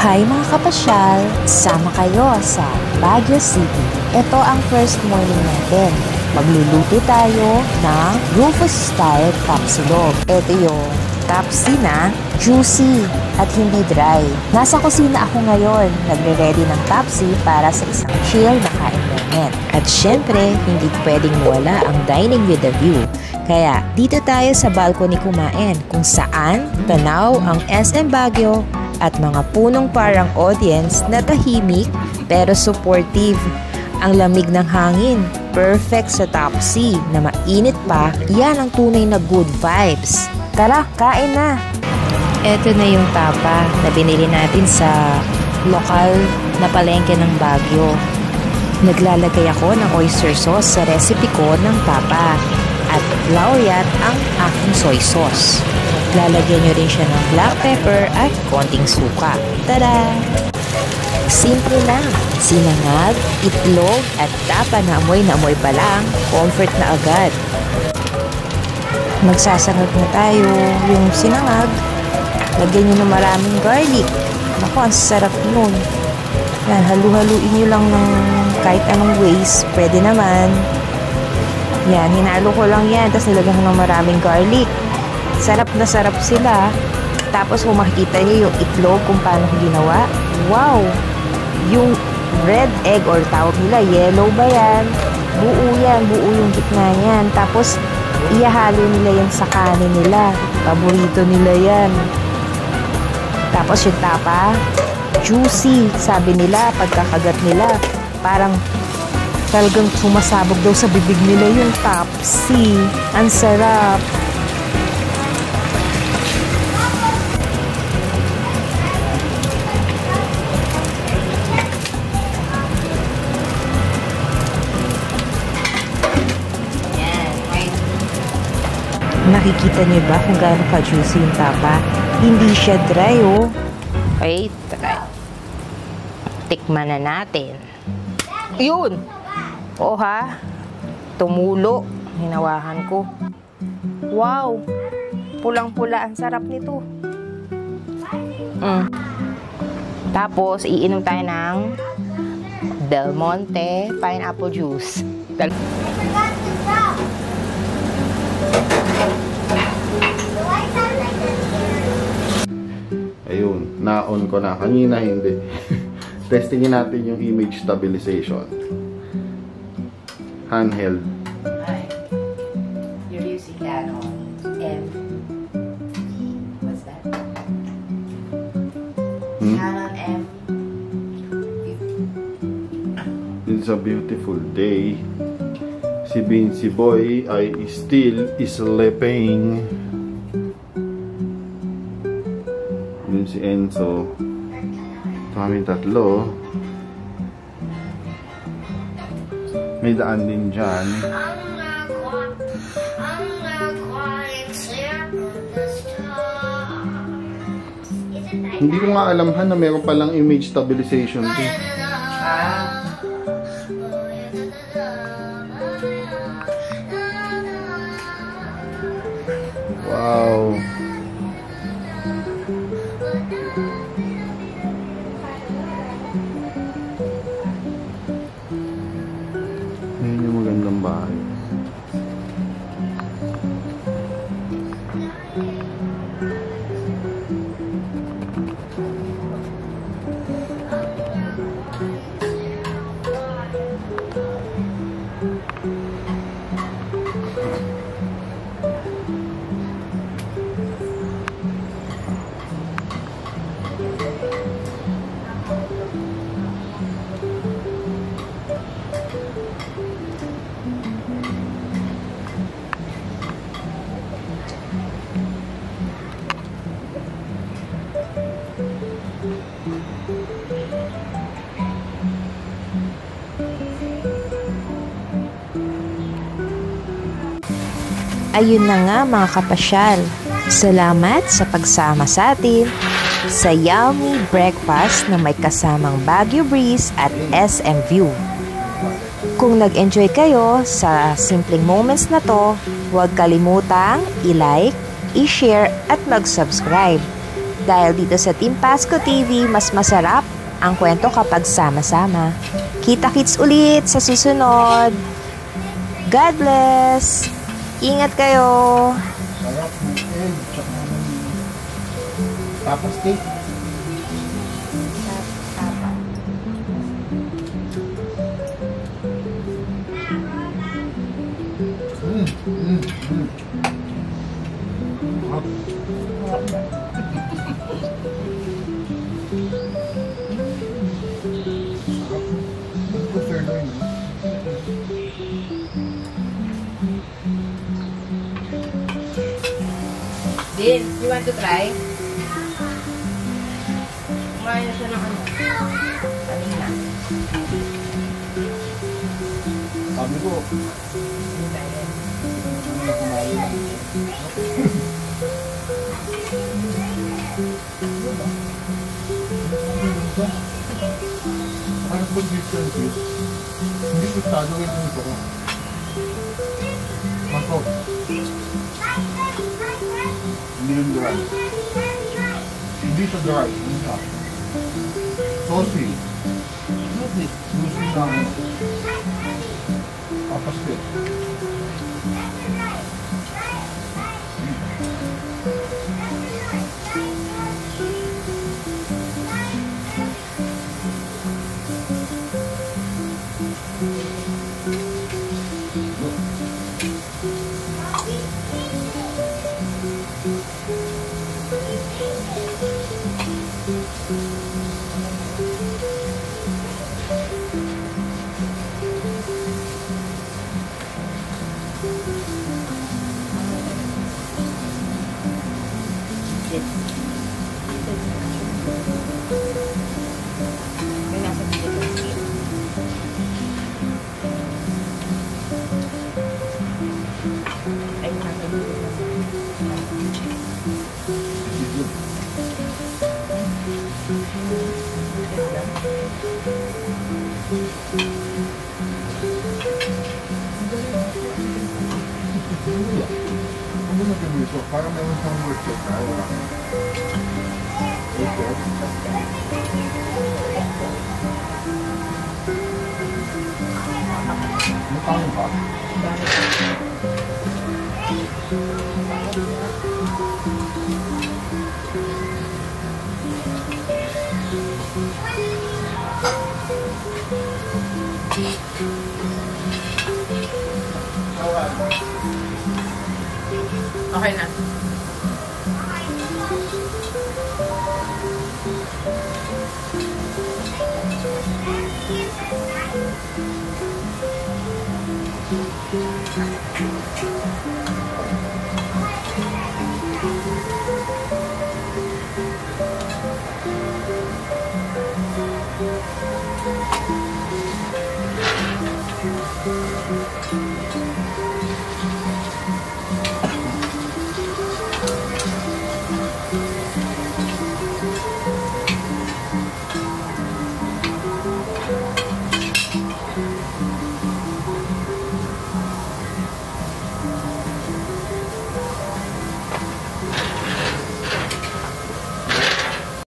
Hi mga kapasyal! Sama kayo sa Baguio City. Ito ang first morning natin. Magluluto tayo ng Rufus-style tapsilog. Ito yung tapsi na juicy at hindi dry. Nasa kusina ako ngayon. Nagre-ready ng tapsi para sa isang chill na kain moment. At syempre, hindi pwedeng mawala ang dining with a view. Kaya dito tayo sa balcony kumain kung saan tanaw ang SM Baguio at mga punong parang audience na tahimik pero supportive. Ang lamig ng hangin, perfect sa tapsi na mainit pa, yan ang tunay na good vibes. Tara, kain na! Ito na yung tapa na binili natin sa lokal na palengke ng Baguio. Naglalagay ako ng oyster sauce sa recipe ko ng tapa at laureate ang aking soy sauce. Lalagyan nyo rin siya ng black pepper at konting suka. Tada! Simple lang. Sinangag, itlog at tapa na amoy pa lang, comfort na agad. Magsasangag na tayo. Yung sinangag, lagyan nyo ng maraming garlic. Naku, ang sarap nun. Yan, halu-haluin nyo lang ng kahit anong ways. Pwede naman. Yan, hinalo ko lang yan. Tapos nilagyan ko ng maraming garlic. Sarap na sarap sila. Tapos kung makikita nyo yung itlog kung paano ko ginawa. Wow! Yung red egg or tawag nila, yellow ba yan? Buo yan, buo yung gitna yan. Tapos ihahalo nila yan sa kanin nila. Paborito nila yan. Tapos yung tapa, juicy. Sabi nila, pagkakagat nila, parang talagang sumasabog daw sa bibig nila yung tapsi. Ang sarap. Nakikita niyo ba kung gaano ka-juicy yung tapa? Hindi siya dry, oh. Okay, try. Tikman na natin. Yun! O ha? Tumulo. Hinawahan ko. Wow! Pulang-pula. Ang sarap nito. Tapos, iinom tayo ng Del Monte pineapple juice. Ayun, na-on ko na. Kanina hindi. Testingin natin yung image stabilization. Handheld. Hi. You're using Canon M. What's that? Canon M. It's a beautiful day. Si Vinci Boy ay still sleeping. Yun si Enzo. Kami tatlo. May daan din dyan. Hindi ko nga alamhan na meron palang image stabilization din. Wow. Ayan yung magandang bahay. Ayun na nga mga kapasyal. Salamat sa pagsama sa atin sa yummy breakfast na may kasamang Baguio Breeze at SM View. Kung nag-enjoy kayo sa simpleng moments na to, huwag kalimutang i-like, i-share at mag-subscribe. Dahil dito sa Team Pasko TV, mas masarap ang kwento kapag sama-sama. Kita-kits ulit sa susunod. God bless! Ingat kayo! Sarap ng egg, tsaka ng papa steak. Din, you want to try? Kumain na siya ng ano? Kanina. Sabi ko, kumain lang. Ano po difference is, hindi ko tado rin yung ito ko. Mato. Hindi yung dry. Hindi siya dry. Ano siya? Saucy. Juicy na ako. Papaspit. May nasa dito sa skin. Ay, nasa dito sa skin. Ano na kami ito? Parang meron siyang workshop na. Mukha ba? Okay na.